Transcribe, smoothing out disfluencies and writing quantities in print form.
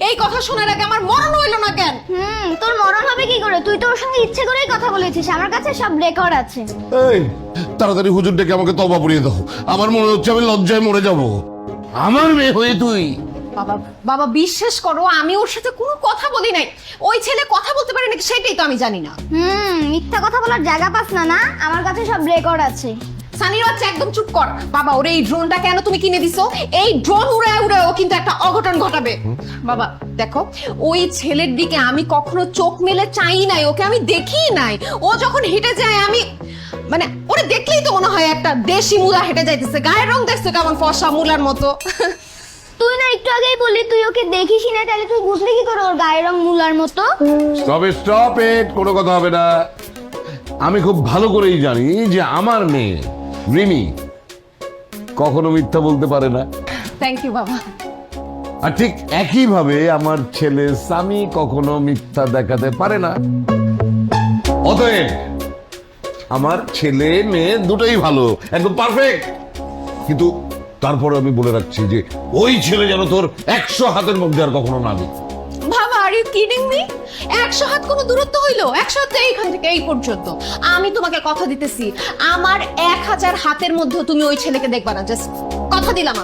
এই কথা শোনার আগে আমার মরণ হইল না কেন? তোর মরণ হবে কি করে? তুই তো ওর সঙ্গে ইচ্ছে করেই কথা বলেছিস, আমার কাছে সব রেকর্ড আছে। এই তাড়াতাড়ি হুজুর ডেকে আমাকে তওবা পড়িয়ে দাও। আমার মনে হচ্ছে আমি লজ্জায় মরে যাব। আমার মেয়ে হয়ে তুই। বাবা বাবা বিশ্বাস করো, আমি ওর সাথে কোনো কথা বলি নাই। ওই ছেলে কথা বলতে পারে নাকি সেটাই তো আমি জানি না। মিথ্যা কথা বলার জায়গা পাস না না? আমার কাছে সব রেকর্ড আছে। সানির বাচ্চা একদম চুপ কর। বাবা ওরে এই ড্রোনটা কেন তুমি কিনে দিছো? এই ড্রোন উড়ায় উড়ায় ও কিন্তু একটা অঘটন ঘটাবে। বাবা দেখো, ওই ছেলের দিকে আমি কখনো চোখ মেলে চাই নাই, ওকে আমি দেখি নাই। ও যখন হেঁটে যায় আমি মানে ওরে দেখলেই তো মনে হয় একটা দেশি মুলা হেঁটে যাইতেছে। গায়ের রং দেখছো কেমন ফর্সা মুলার মতো। তুই না একটু আগেই বললি তুই ওকে দেখিস না, তাহলে তুই বুঝলি কি করে ওর গায়ের রং মুলার মতো? স্টপ ইট, কোনো কথা হবে না। আমি খুব ভালো করেই জানি যে আমার মেয়ে রিমি কখনো মিথ্যা বলতে পারে না। থ্যাংক ইউ বাবা। আর ঠিক একইভাবে আমার ছেলে সামি কখনো মিথ্যা দেখাতে পারে না। অতএব আমার ছেলে মেয়ে দুটোই ভালো, একদম পারফেক্ট। কিন্তু তারপরে আমি বলে রাখছি যে ওই ছেলে যেন তোর 100 হাতের মধ্যে আর কখনো না দিই। বাবা আর ইউ কিডিং মি? 100 হাত কোনো দূরত্ব হইলো? 100 হাত এইখান থেকে এই পর্যন্ত। আমি তোমাকে কথা দিতেছি, আমার 1000 হাতের মধ্যে তুমি ওই ছেলেকে দেখবা না। জাস্ট কথা দিলাম।